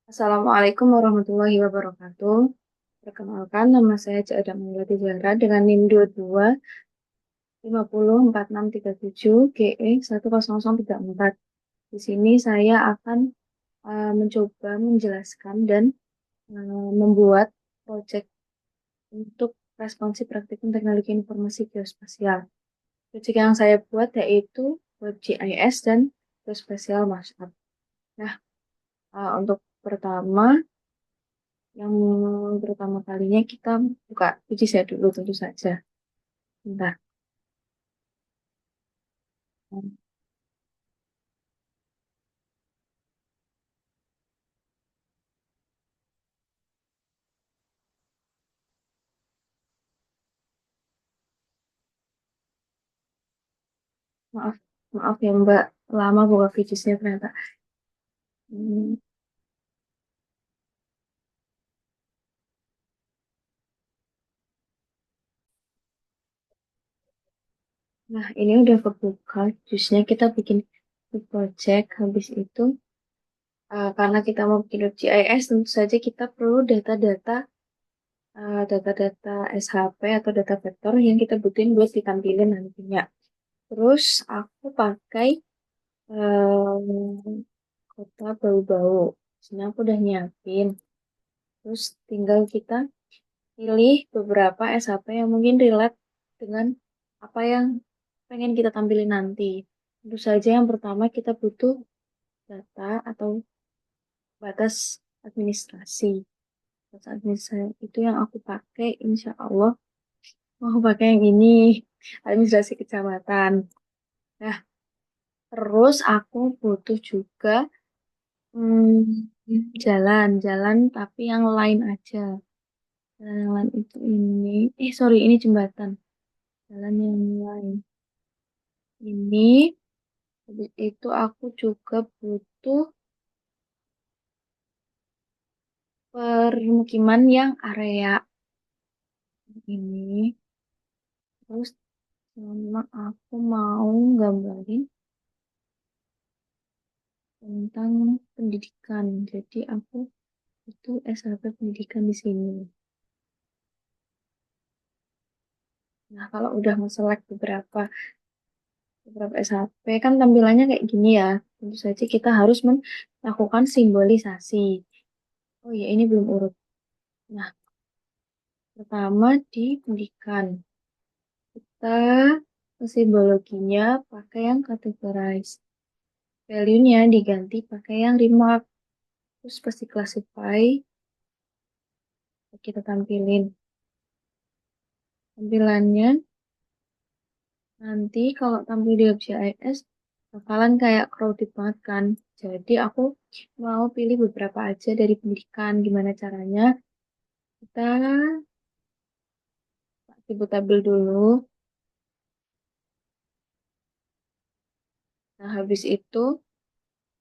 Assalamualaikum warahmatullahi wabarakatuh. Perkenalkan, nama saya Ca'ada Maulati Zahra dengan NIM 22504637 GE 10034. Di sini saya akan mencoba menjelaskan dan membuat proyek untuk responsi praktikum teknologi informasi geospasial. Proyek yang saya buat yaitu web GIS dan geospasial mashup. Nah, untuk pertama yang pertama kalinya kita buka uji saya dulu tentu saja. Bentar. Maaf, maaf ya Mbak, lama buka videonya ternyata. Hmm, Nah, ini udah kebuka. Jusnya kita bikin di project. Habis itu, karena kita mau bikin web GIS, tentu saja kita perlu data-data SHP atau data vektor yang kita butuhin buat ditampilin nantinya. Terus aku pakai kota bau-bau. Sini aku udah nyiapin. Terus tinggal kita pilih beberapa SHP yang mungkin relate dengan apa yang pengen kita tampilin nanti. Tentu saja yang pertama kita butuh data atau batas administrasi. Batas administrasi itu yang aku pakai, insya Allah mau pakai yang ini, administrasi kecamatan. Nah, terus aku butuh juga jalan tapi yang lain aja. Jalan itu ini, sorry, ini jembatan. Jalan yang lain. Ini, habis itu aku juga butuh permukiman yang area ini. Terus sama aku mau gambarin tentang pendidikan. Jadi aku itu SHP pendidikan di sini. Nah, kalau udah nge-select beberapa SHP kan tampilannya kayak gini ya. Tentu saja kita harus melakukan simbolisasi. Oh ya, ini belum urut. Nah, pertama di pendidikan. Kita simbologinya pakai yang categorize. Value-nya diganti pakai yang remark. Terus pasti classify, kita tampilin. Tampilannya nanti kalau tampil di WebGIS bakalan kayak crowded banget kan. Jadi aku mau pilih beberapa aja dari pendidikan. Gimana caranya? Kita aktifin tabel dulu. Nah, habis itu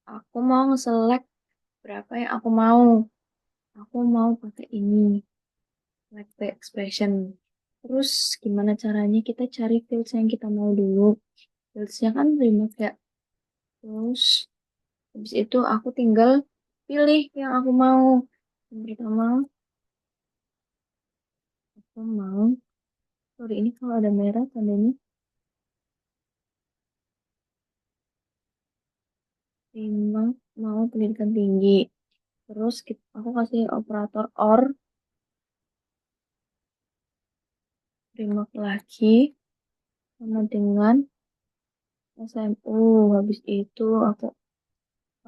aku mau nge-select berapa yang aku mau. Aku mau pakai ini. Like the expression. Terus gimana caranya kita cari fields yang kita mau dulu. Fieldsnya kan remote ya. Terus habis itu aku tinggal pilih yang aku mau. Yang pertama aku mau. Sorry, ini kalau ada merah tandanya remote mau pendidikan tinggi. Terus aku kasih operator OR remote lagi sama dengan SMU. Habis itu aku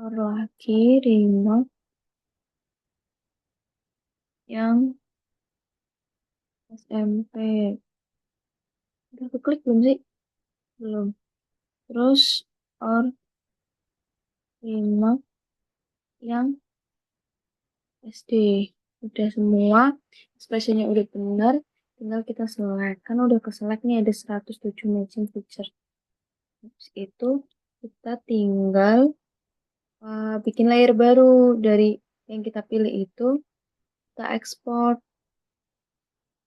OR lagi remote yang SMP. Udah keklik belum sih? Belum. Terus or remote yang SD. Udah semua. Expressionnya udah benar. Tinggal kita select. Kan udah ke select nih ada 107 matching feature. Habis itu kita tinggal bikin layer baru dari yang kita pilih itu. Kita ekspor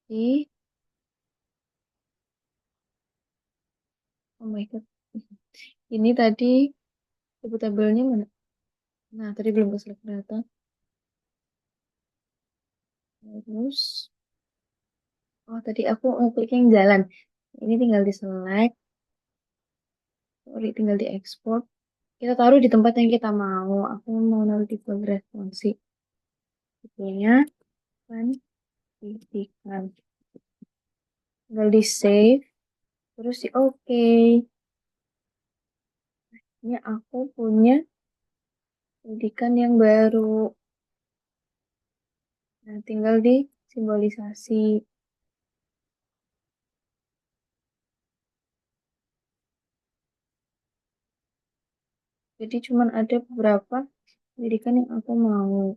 di, oh my god. Ini tadi tabelnya mana? Nah, tadi belum ke select ternyata. Terus, oh tadi aku ngeklik yang jalan. Ini tinggal di select, sorry, tinggal di export. Kita taruh di tempat yang kita mau. Aku mau naruh di Google responsi. Tipenya pendidikan. Tinggal di save, terus di oke. Ini aku punya pendidikan yang baru. Nah, tinggal di simbolisasi. Jadi cuman ada beberapa pendidikan yang aku mau.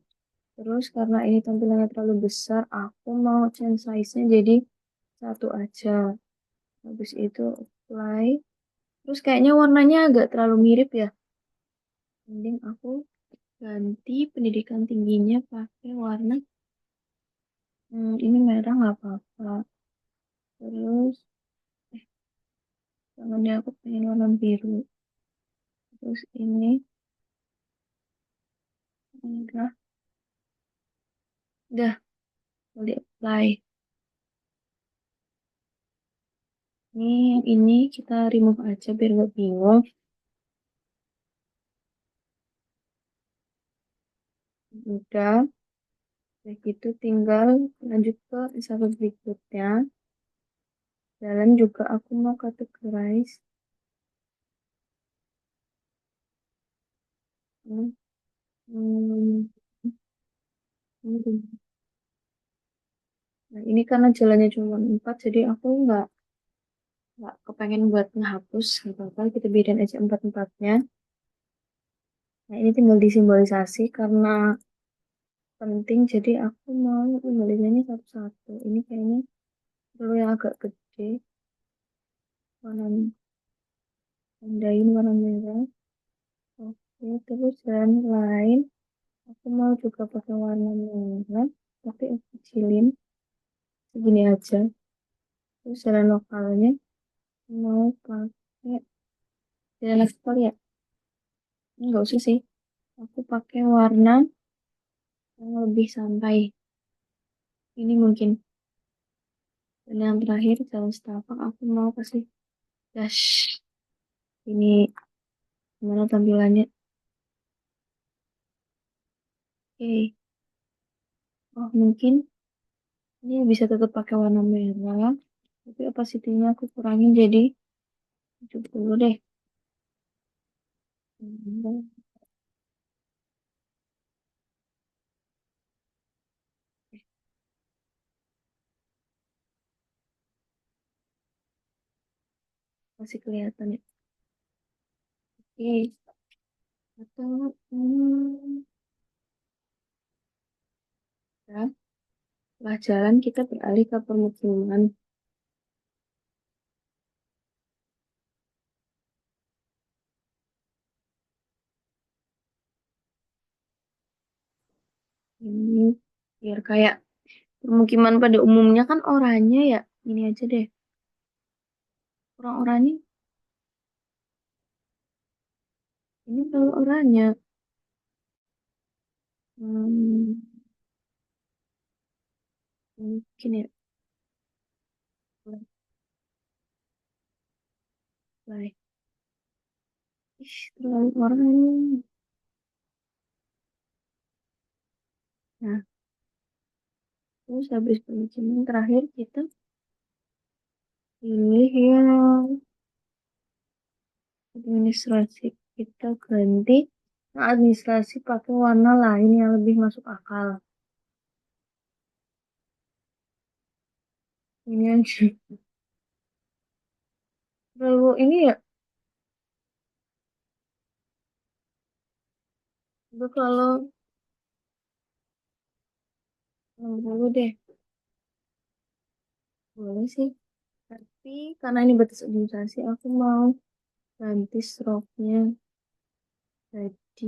Terus karena ini tampilannya terlalu besar, aku mau change size-nya jadi satu aja. Habis itu apply. Terus kayaknya warnanya agak terlalu mirip ya. Mending aku ganti pendidikan tingginya pakai warna ini merah nggak apa-apa. Terus tangannya aku pengen warna biru. Terus ini merah. Udah, boleh apply. Ini yang ini kita remove aja biar nggak bingung. Udah, kayak gitu tinggal lanjut ke Instagram berikutnya. Jalan juga aku mau categorize. Hmm, hmm, ini. Nah, ini karena jalannya cuma 4, jadi aku nggak kepengen buat ngehapus. Nggak apa-apa, kita biarin aja empat-empatnya. Nah, ini tinggal disimbolisasi karena penting, jadi aku mau simbolisasinya satu-satu. Ini kayaknya perlu yang agak gede, warna tandain warna merah. Oke, terus jalan lain, aku mau juga pakai warna merah, tapi aku kecilin segini aja. Terus jalan lokalnya mau pakai jalan lokal ya, enggak usah sih. Aku pakai warna yang lebih santai. Ini mungkin. Dan yang terakhir jalan setapak aku mau kasih dash. Ini gimana tampilannya? Oke. Oh mungkin ini bisa tetap pakai warna merah. Tapi opacity-nya aku kurangin jadi 70 deh. Hmm, masih kelihatan ya. Oke. Atau ya, setelah jalan kita beralih ke permukiman. Ini biar kayak permukiman pada umumnya kan oranye ya. Ini aja deh. Kurang oranye. Ini terlalu oranye. Hmm, mungkin ya. Baik. Ih, terlalu oranye. Nah, terus habis permukiman terakhir kita pilih yang administrasi. Kita ganti nah, administrasi pakai warna lain yang lebih masuk akal. Ini yang terlalu ini ya. Itu kalau 60 deh. Boleh sih. Tapi karena ini batas administrasi, aku mau ganti stroke-nya. Jadi,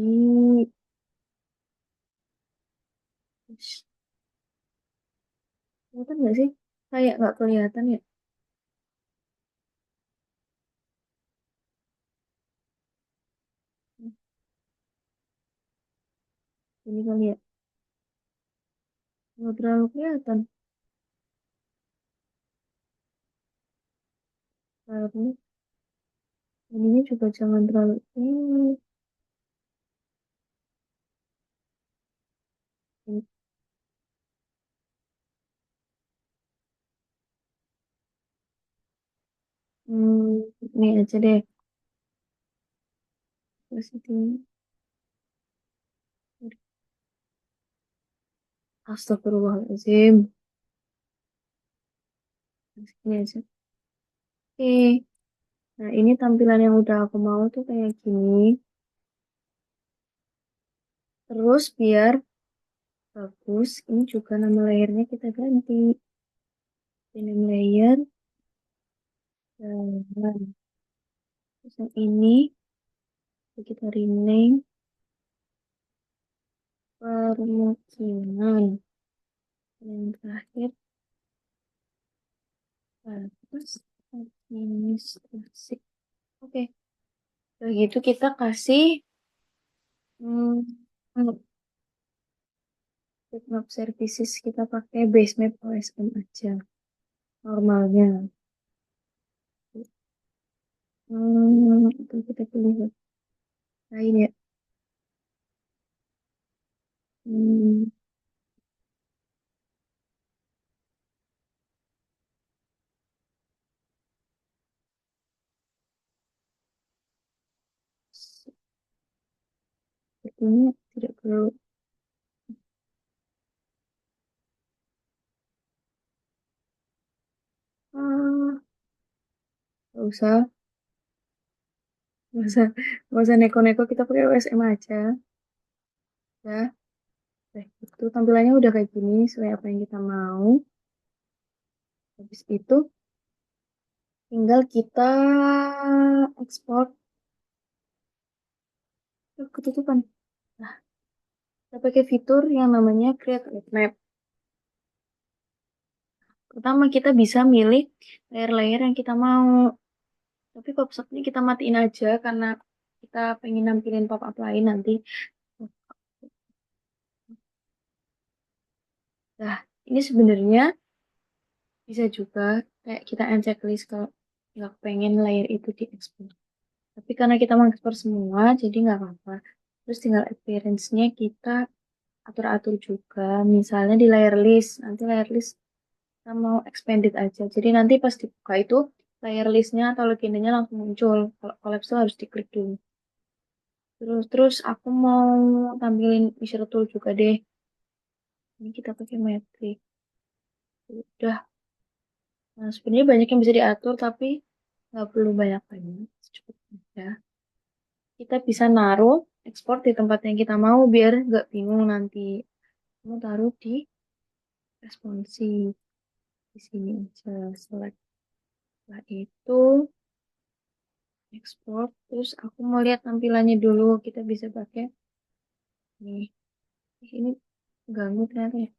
kelihatan nggak sih? Kayak nggak kelihatan ya. Ini kali ya. Nggak terlalu kelihatan. Lalu ininya juga jangan terlalu ini. Hmm, ini aja deh. Terus ini. Astagfirullahaladzim. Ini aja. Oke. Nah, ini tampilan yang udah aku mau tuh kayak gini. Terus biar bagus, ini juga nama layernya kita ganti. Ini layer. Dan terus yang ini kita rename permukiman. Yang terakhir bagus administrasi. Oke, begitu kita kasih hmm, Bitmap services kita pakai basemap OSM aja normalnya. Itu kita pilih lain ya. Hmm, sepertinya tidak perlu. Ah, nggak usah, nggak usah, nggak usah neko-neko. Kita pakai OSM aja. Ya, itu tampilannya udah kayak gini sesuai apa yang kita mau. Habis itu tinggal kita ekspor. Ketutupan. Nah, kita pakai fitur yang namanya Create Roadmap. Pertama kita bisa milih layer-layer yang kita mau. Tapi pop-up ini kita matiin aja karena kita pengen nampilin pop-up lain nanti. Nah, ini sebenarnya bisa juga kayak kita add checklist kalau nggak pengen layer itu diekspor. Tapi karena kita mau ekspor semua, jadi nggak apa-apa. Terus tinggal appearance-nya kita atur-atur juga. Misalnya di layer list, nanti layer list kita mau expanded aja. Jadi nanti pas dibuka itu layer listnya atau loginnya langsung muncul. Kalau collapse tuh harus diklik dulu. Terus aku mau tampilin Mixer Tool juga deh. Ini kita pakai metrik. Udah. Nah, sebenarnya banyak yang bisa diatur, tapi nggak perlu banyak-banyak. Cukup aja. Kita bisa naruh ekspor di tempat yang kita mau biar nggak bingung nanti. Mau taruh di responsif. Di sini aja. Select. Setelah itu ekspor. Terus aku mau lihat tampilannya dulu. Kita bisa pakai nih. Ini ganggu ternyata ya.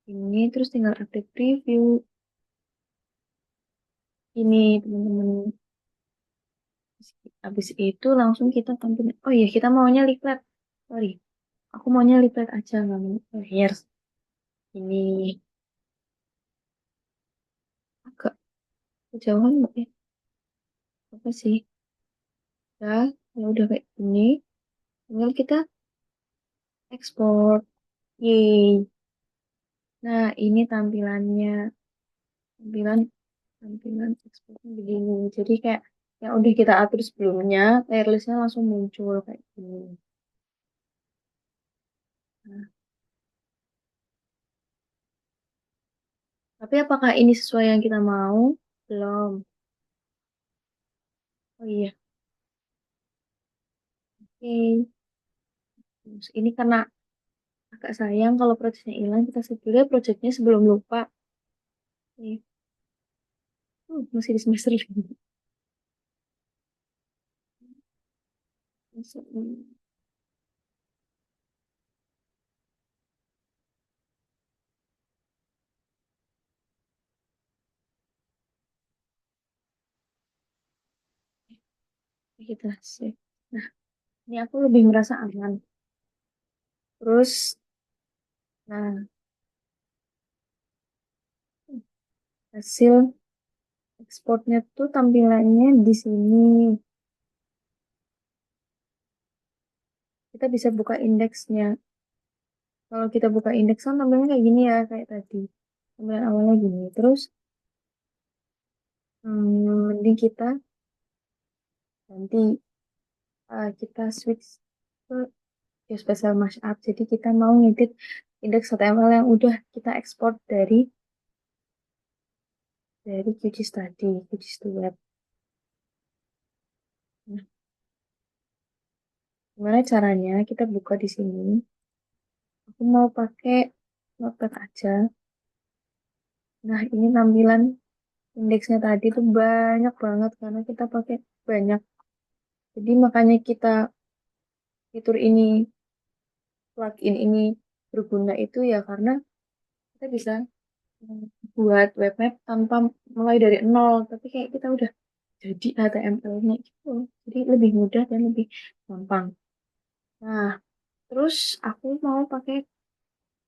Ini terus tinggal update preview. Ini teman-teman. Habis itu langsung kita tampilin. Oh iya, kita maunya leaflet. Sorry, aku maunya leaflet aja, nggak mau layers. Ini agak kejauhan nggak ya? Apa sih? Ya, kalau udah kayak gini, tinggal kita ekspor. Yeay. Nah, ini tampilannya. Tampilan tampilan ekspornya begini. Jadi kayak yang udah kita atur sebelumnya, tier listnya langsung muncul kayak gini. Nah, tapi apakah ini sesuai yang kita mau? Belum. Oh iya, oke. Terus ini karena agak sayang kalau proyeknya hilang, kita save dulu ya proyeknya sebelum lupa. Nih, masih di semester 5. Kita save. Nah, ini aku lebih merasa aman. Terus, nah, Hasil ekspornya tuh tampilannya di sini. Kita bisa buka indeksnya. Kalau kita buka indeks kan tampilannya kayak gini ya, kayak tadi. Tampilan awalnya gini. Terus mending kita nanti kita switch ke geospatial mashup. Jadi kita mau ngedit indeks HTML yang udah kita ekspor dari QGIS tadi, QGIS to web. Nah, gimana caranya? Kita buka di sini. Aku mau pakai Notepad aja. Nah, ini tampilan indeksnya tadi tuh banyak banget karena kita pakai banyak. Jadi makanya kita fitur ini, plugin ini berguna itu ya karena kita bisa buat web map tanpa mulai dari nol. Tapi kayak kita udah jadi HTML-nya gitu. Jadi lebih mudah dan lebih gampang. Nah, terus aku mau pakai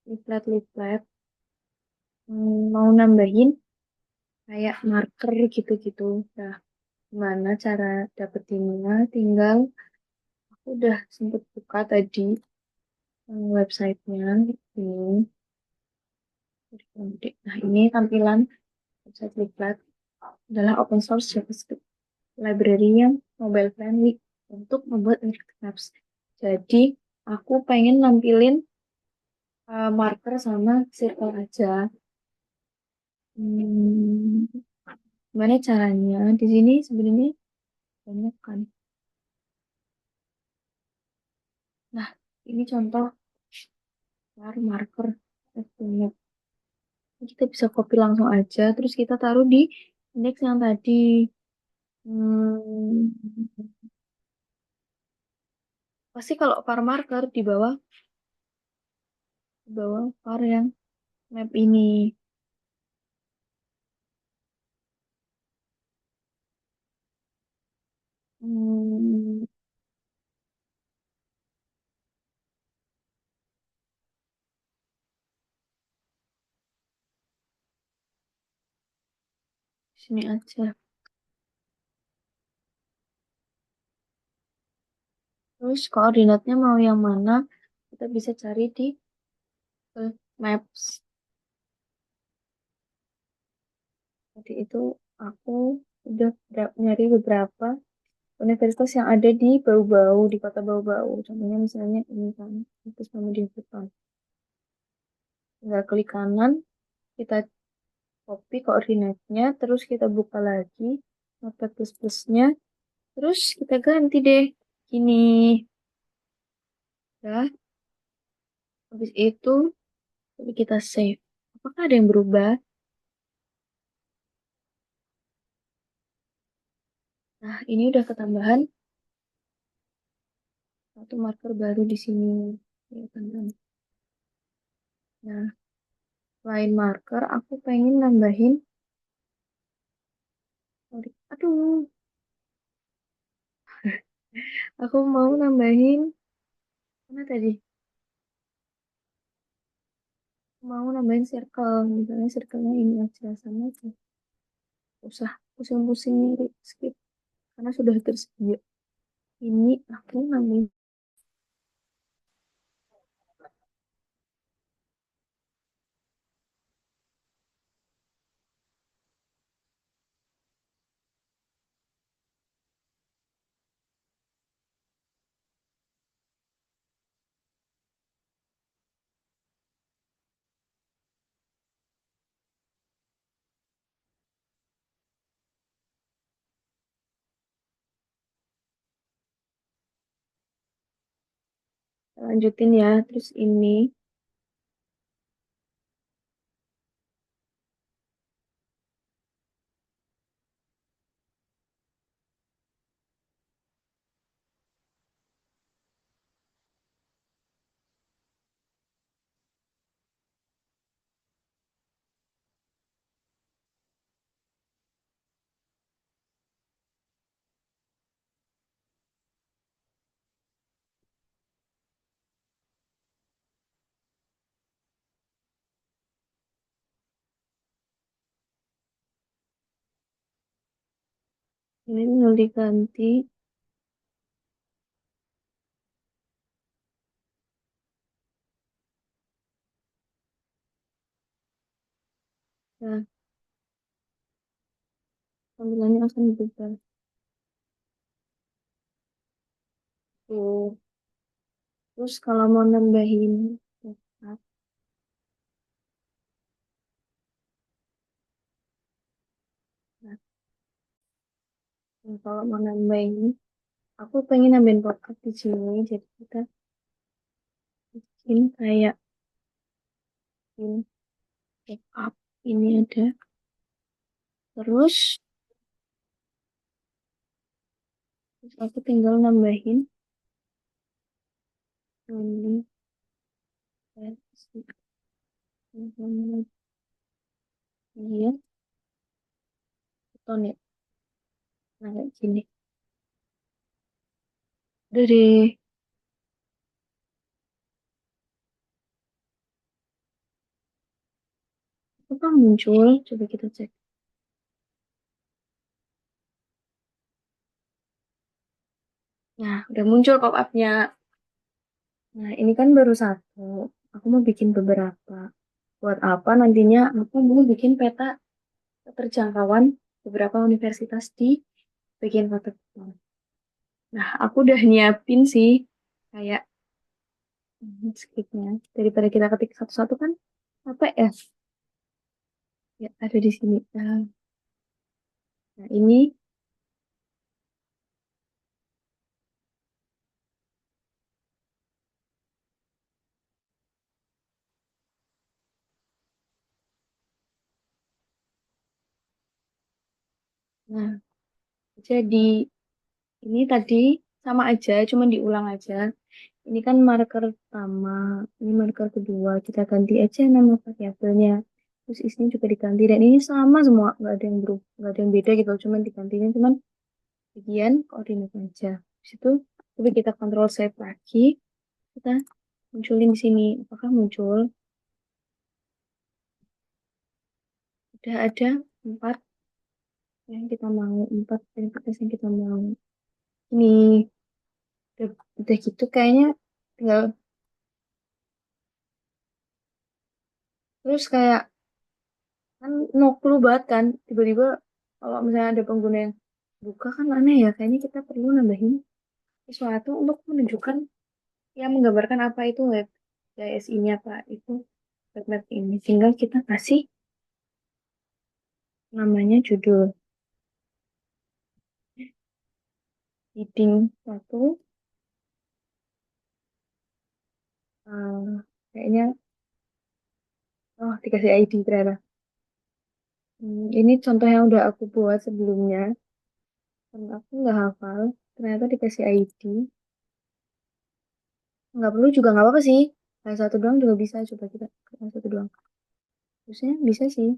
leaflet-leaflet, mau nambahin kayak marker gitu-gitu. Nah, gimana cara dapetinnya? Tinggal aku udah sempet buka tadi websitenya ini. Nah, ini tampilan website Leaflet adalah open source JavaScript library yang mobile friendly untuk membuat interactive maps. Jadi, aku pengen nampilin marker sama circle aja. Hmm, gimana caranya? Di sini sebenarnya banyak kan. Nah, ini contoh marker. Punya. Kita bisa copy langsung aja, terus kita taruh di indeks yang tadi. Hmm, pasti kalau var marker di bawah var yang map ini. Hmm, sini aja. Terus koordinatnya mau yang mana? Kita bisa cari di Maps. Tadi itu aku udah nyari beberapa universitas yang ada di Bau-Bau, di kota Bau-Bau. Contohnya misalnya ini kan, Kampus Muhammadiyah Depan. Tinggal klik kanan, kita copy koordinatnya, terus kita buka lagi notepad plus-plusnya, terus kita ganti deh. Gini, ya. Habis itu, kita save. Apakah ada yang berubah? Nah, ini udah ketambahan satu marker baru di sini. Ya, kan? Nah, selain marker, aku pengen nambahin. Aduh, aku mau nambahin. Mana tadi? Mau nambahin circle. Misalnya circle-nya ini aja. Sama aja. Usah pusing-pusing nyari skip. Karena sudah tersedia. Ini aku nambahin. Lanjutin ya. Terus ini. Ini tinggal diganti. Nah, tampilannya akan berubah. Tuh. Terus kalau mau nambahin tekstur, nah, kalau mau nambahin, aku pengen nambahin pop-up di sini. Jadi kita bikin kayak in pop-up ini ada. Terus, terus aku tinggal nambahin ini versi iya, beton ya. Nah, kayak gini. Udah deh. Apa muncul? Coba kita cek. Nah, udah muncul pop-up-nya. Nah, ini kan baru satu. Aku mau bikin beberapa. Buat apa nantinya aku mau bikin peta keterjangkauan beberapa universitas di bagian kota Kupang. Nah, aku udah nyiapin sih kayak skripnya. Daripada kita ketik satu-satu kan apa ya? Ya, ada di sini. Nah, ini, nah, jadi ini tadi sama aja, cuma diulang aja. Ini kan marker pertama, ini marker kedua. Kita ganti aja nama variabelnya. Terus isinya juga diganti. Dan ini sama semua, nggak ada yang berubah, nggak ada yang beda gitu. Cuman digantinya cuman bagian koordinat aja. Habis itu, coba kita kontrol save lagi. Kita munculin di sini. Apakah muncul? Udah ada empat yang kita mau, empat identitas yang kita mau. Ini udah gitu kayaknya tinggal terus kayak kan no clue banget kan tiba-tiba kalau misalnya ada pengguna yang buka kan aneh ya kayaknya kita perlu nambahin sesuatu untuk menunjukkan yang menggambarkan apa itu web JS ini apa itu webmap ini tinggal kita kasih namanya judul heading satu kayaknya oh dikasih ID ternyata. Ini contoh yang udah aku buat sebelumnya karena aku nggak hafal ternyata dikasih ID nggak perlu juga nggak apa-apa sih kayak satu doang juga bisa coba kita kayak satu doang terusnya bisa sih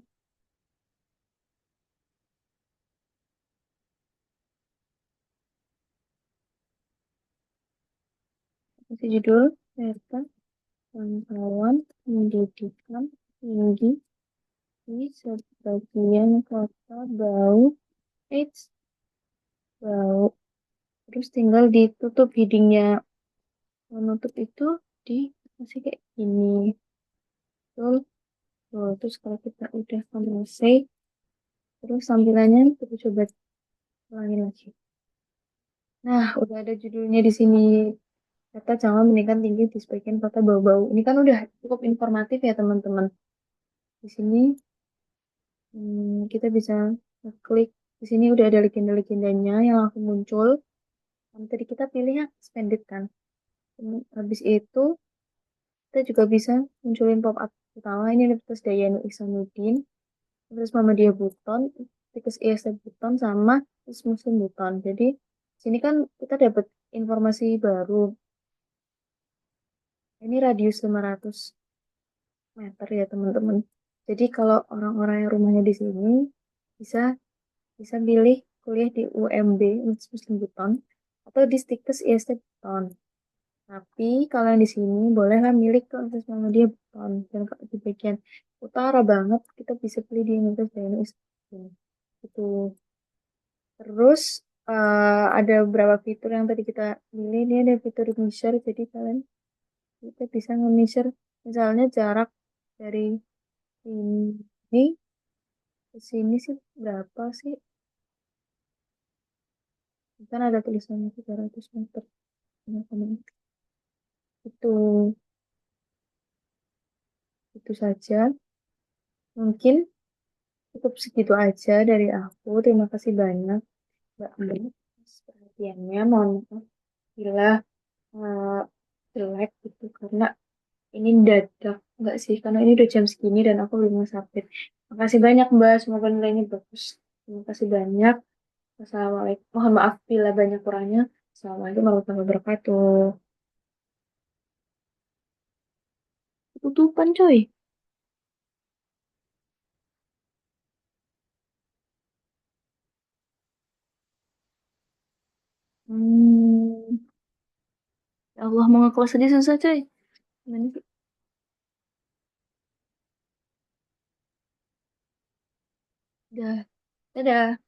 kasih judul peta pantauan pendidikan tinggi di sebagian kota Bau Eits Bau terus tinggal ditutup headingnya menutup itu di masih kayak gini betul tuh, terus kalau kita udah selesai terus tampilannya kita coba ulangin lagi nah udah ada judulnya di sini kata jangan menaikkan tinggi di sebagian kota bau-bau. Ini kan udah cukup informatif ya teman-teman. Di sini kita bisa klik di sini udah ada legenda-legendanya yang langsung muncul. Tadi kita pilihnya expanded kan. Habis itu kita juga bisa munculin pop-up utama ini Universitas Dayanu Ihsanuddin, terus Muhammadiyah Buton, tikus IST Buton sama terus Muslim Buton. Jadi sini kan kita dapat informasi baru. Ini radius 500 meter ya teman-teman. Jadi kalau orang-orang yang rumahnya di sini bisa bisa pilih kuliah di UMB Universitas Muslim Buton atau di Stikes IST Buton. Tapi kalau yang di sini bolehlah milih ke Universitas Muhammadiyah Buton dan kalau di bagian utara banget kita bisa pilih di Universitas Dayanu Islam. Itu Terus ada beberapa fitur yang tadi kita pilih. Ini ada fitur measure, jadi kalian kita bisa nge-measure misalnya jarak dari ini ke sini sih berapa sih? Kan ada tulisannya 300 meter. Nah, itu itu saja. Mungkin cukup segitu aja dari aku. Terima kasih banyak Mbak Mbak atas perhatiannya. Mohon maaf bila eh, jelek gitu karena ini dadak enggak sih karena ini udah jam segini dan aku belum ngesapin. Makasih banyak Mbak, semoga nilainya bagus. Terima kasih banyak. Wassalamualaikum. Mohon maaf bila banyak kurangnya. Assalamualaikum warahmatullahi wabarakatuh. Tutupan coy. Hmm, ya Allah mau nge-close aja susah coy. Gimana sih? Udah. Dadah.